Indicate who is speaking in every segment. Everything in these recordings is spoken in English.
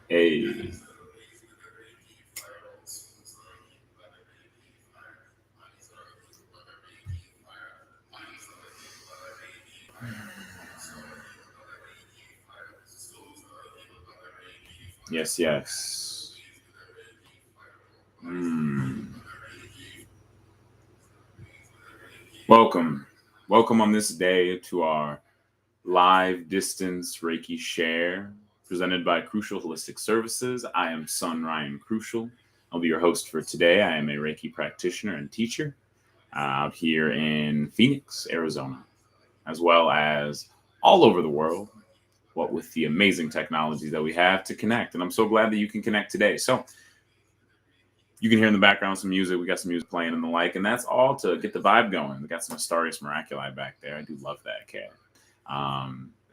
Speaker 1: Hey. Yes, yes. Mm. Welcome. Welcome on this day to our live Distance Reiki Share presented by Crucial Holistic Services. I am Sun Ryan Chruscial. I'll be your host for today. I am a Reiki practitioner and teacher out here in Phoenix, Arizona, as well as all over the world. What with the amazing technology that we have to connect. And I'm so glad that you can connect today. So you can hear in the background some music. We got some music playing and the like, and that's all to get the vibe going. We got some Astarius Miraculi back there. I do love that cat.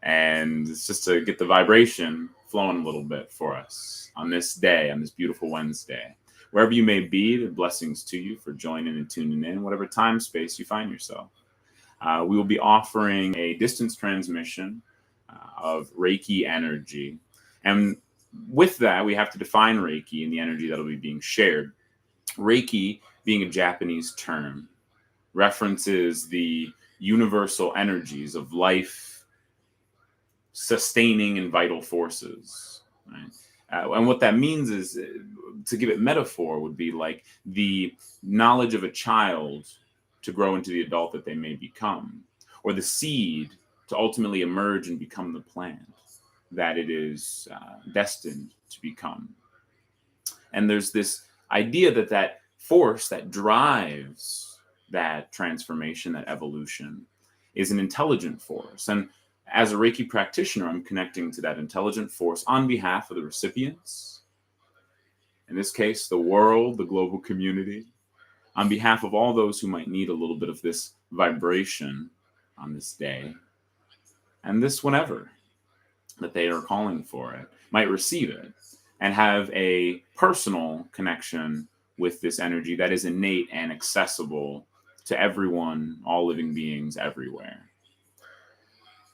Speaker 1: And it's just to get the vibration flowing a little bit for us on this day, on this beautiful Wednesday. Wherever you may be, the blessings to you for joining and tuning in, whatever time space you find yourself. We will be offering a distance transmission of Reiki energy. And with that, we have to define Reiki and the energy that will be being shared. Reiki, being a Japanese term, references the universal energies of life, sustaining and vital forces. Right? And what that means is, to give it metaphor, would be like the knowledge of a child to grow into the adult that they may become, or the seed to ultimately emerge and become the plant that it is destined to become. And there's this idea that that force that drives that transformation, that evolution, is an intelligent force. And as a Reiki practitioner, I'm connecting to that intelligent force on behalf of the recipients, in this case, the world, the global community, on behalf of all those who might need a little bit of this vibration on this day, and this whenever that they are calling for it, might receive it and have a personal connection with this energy that is innate and accessible to everyone, all living beings everywhere.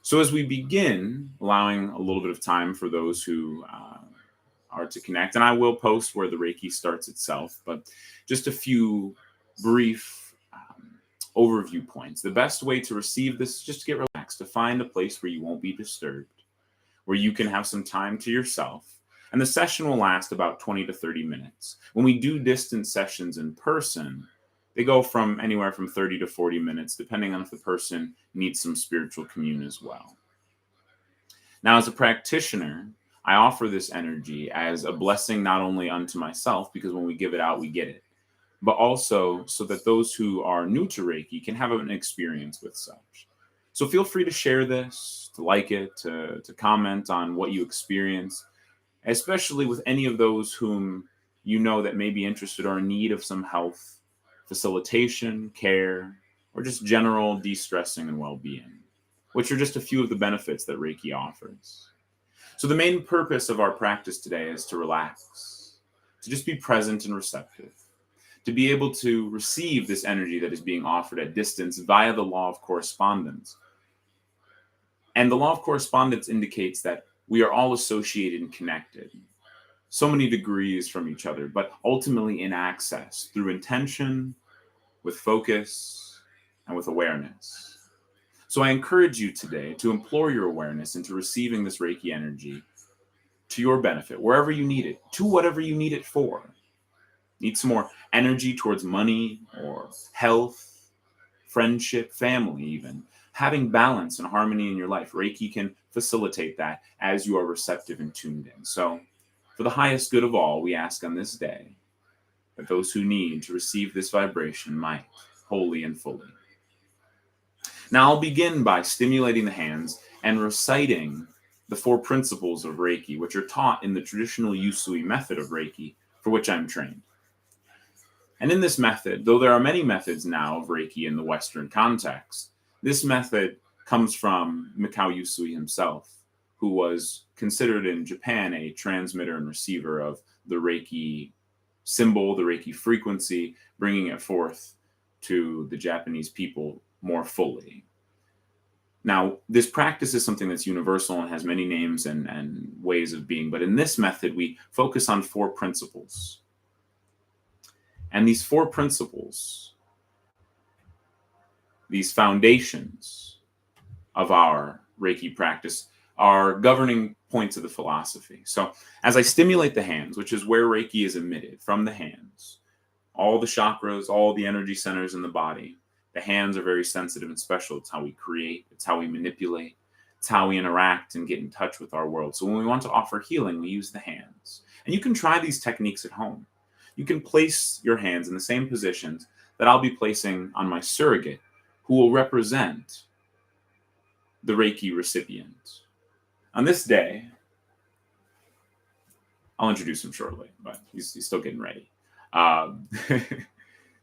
Speaker 1: So as we begin, allowing a little bit of time for those who are to connect, and I will post where the Reiki starts itself, but just a few brief overview points. The best way to receive this is just to get relaxed, to find a place where you won't be disturbed, where you can have some time to yourself. And the session will last about 20 to 30 minutes. When we do distance sessions in person, they go from anywhere from 30 to 40 minutes, depending on if the person needs some spiritual commune as well. Now, as a practitioner, I offer this energy as a blessing not only unto myself, because when we give it out, we get it, but also so that those who are new to Reiki can have an experience with such. So feel free to share this, to like it, to comment on what you experience, especially with any of those whom you know that may be interested or in need of some health facilitation, care, or just general de-stressing and well-being, which are just a few of the benefits that Reiki offers. So the main purpose of our practice today is to relax, to just be present and receptive, to be able to receive this energy that is being offered at distance via the law of correspondence. And the law of correspondence indicates that we are all associated and connected, so many degrees from each other, but ultimately in access through intention, with focus, and with awareness. So I encourage you today to implore your awareness into receiving this Reiki energy to your benefit, wherever you need it, to whatever you need it for. Need some more energy towards money or health, friendship, family even. Having balance and harmony in your life, Reiki can facilitate that as you are receptive and tuned in. So for the highest good of all, we ask on this day that those who need to receive this vibration might, wholly and fully. Now I'll begin by stimulating the hands and reciting the 4 principles of Reiki, which are taught in the traditional Usui method of Reiki, for which I'm trained. And in this method, though there are many methods now of Reiki in the Western context, this method comes from Mikao Usui himself, who was considered in Japan a transmitter and receiver of the Reiki symbol, the Reiki frequency, bringing it forth to the Japanese people more fully. Now, this practice is something that's universal and has many names and ways of being, but in this method, we focus on 4 principles. And these 4 principles, these foundations of our Reiki practice, are governing points of the philosophy. So as I stimulate the hands, which is where Reiki is emitted from the hands, all the chakras, all the energy centers in the body, the hands are very sensitive and special. It's how we create, it's how we manipulate, it's how we interact and get in touch with our world. So when we want to offer healing, we use the hands. And you can try these techniques at home. You can place your hands in the same positions that I'll be placing on my surrogate, who will represent the Reiki recipient. On this day, I'll introduce him shortly, but he's still getting ready.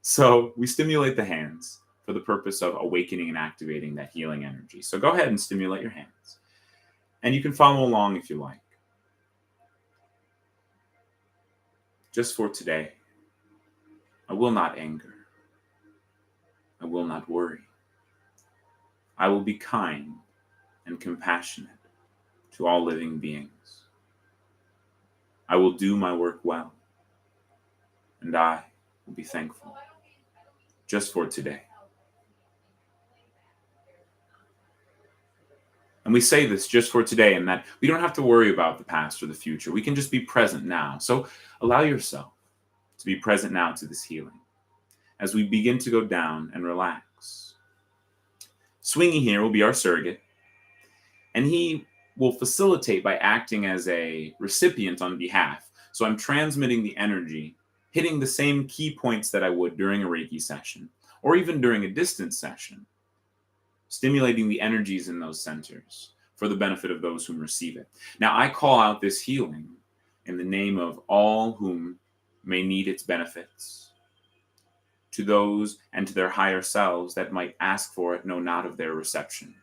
Speaker 1: So we stimulate the hands for the purpose of awakening and activating that healing energy. So go ahead and stimulate your hands. And you can follow along if you like. Just for today, I will not anger. I will not worry. I will be kind and compassionate to all living beings. I will do my work well, and I will be thankful. Just for today. And we say this just for today, and that we don't have to worry about the past or the future. We can just be present now. So allow yourself to be present now to this healing as we begin to go down and relax. Swingy here will be our surrogate, and he will facilitate by acting as a recipient on behalf. So I'm transmitting the energy, hitting the same key points that I would during a Reiki session, or even during a distance session, stimulating the energies in those centers for the benefit of those whom receive it. Now, I call out this healing in the name of all whom may need its benefits, to those and to their higher selves that might ask for it know not of their reception.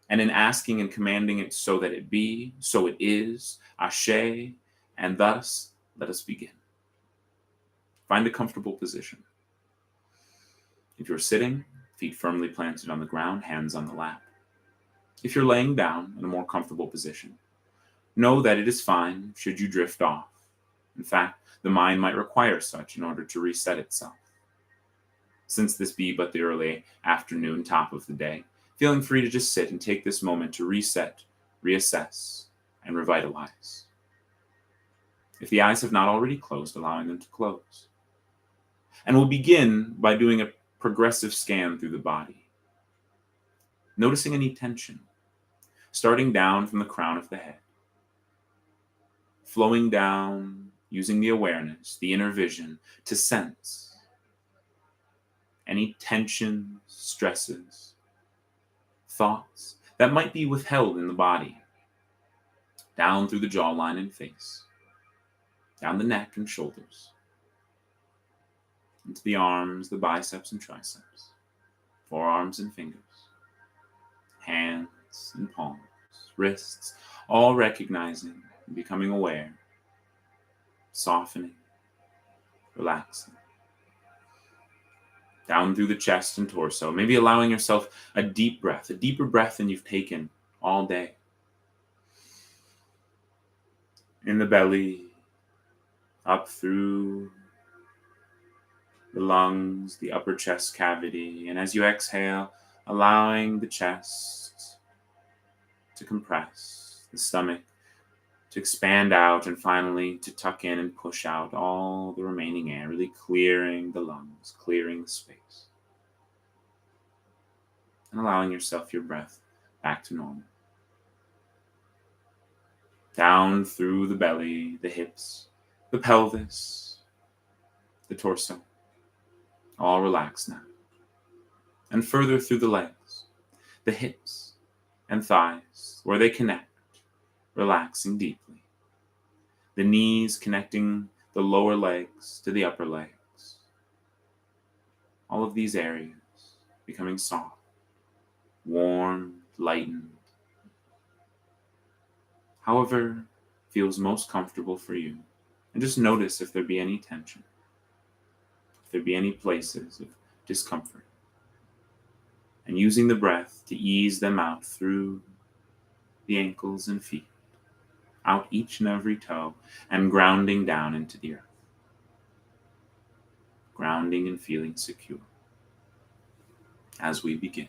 Speaker 1: And in asking and commanding it so that it be, so it is, ashe, and thus let us begin. Find a comfortable position. If you're sitting, feet firmly planted on the ground, hands on the lap. If you're laying down in a more comfortable position, know that it is fine should you drift off. In fact, the mind might require such in order to reset itself. Since this be but the early afternoon top of the day, feeling free to just sit and take this moment to reset, reassess, and revitalize. If the eyes have not already closed, allowing them to close. And we'll begin by doing a progressive scan through the body, noticing any tension, starting down from the crown of the head, flowing down, using the awareness, the inner vision, to sense any tensions, stresses, thoughts that might be withheld in the body, down through the jawline and face, down the neck and shoulders, into the arms, the biceps and triceps, forearms and fingers, hands and palms, wrists, all recognizing and becoming aware, softening, relaxing. Down through the chest and torso, maybe allowing yourself a deep breath, a deeper breath than you've taken all day. In the belly, up through the lungs, the upper chest cavity, and as you exhale, allowing the chest to compress, the stomach to expand out, and finally to tuck in and push out all the remaining air, really clearing the lungs, clearing the space, and allowing yourself your breath back to normal. Down through the belly, the hips, the pelvis, the torso, all relaxed now. And further through the legs, the hips and thighs, where they connect, relaxing deeply. The knees connecting the lower legs to the upper legs. All of these areas becoming soft, warm, lightened. However feels most comfortable for you. And just notice if there be any tension, if there be any places of discomfort. and using the breath to ease them out through the ankles and feet, out each and every toe, and grounding down into the earth. Grounding and feeling secure as we begin.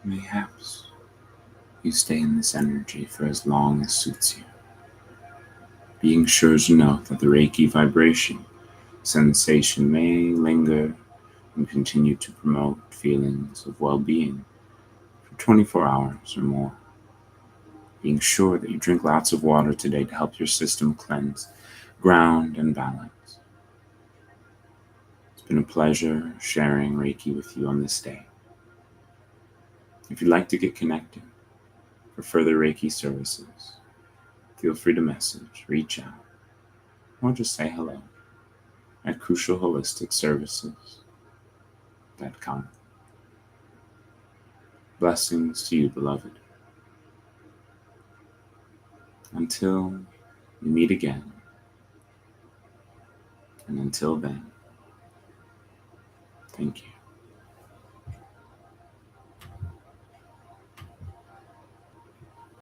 Speaker 1: Mayhaps you stay in this energy for as long as suits you, being sure to know that the Reiki vibration sensation may linger and continue to promote feelings of well-being for 24 hours or more. Being sure that you drink lots of water today to help your system cleanse, ground, and balance. It's been a pleasure sharing Reiki with you on this day. If you'd like to get connected for further Reiki services, feel free to message, reach out, or just say hello at crucialholisticservices.com. Blessings to you, beloved. Until we meet again, and until then, thank you.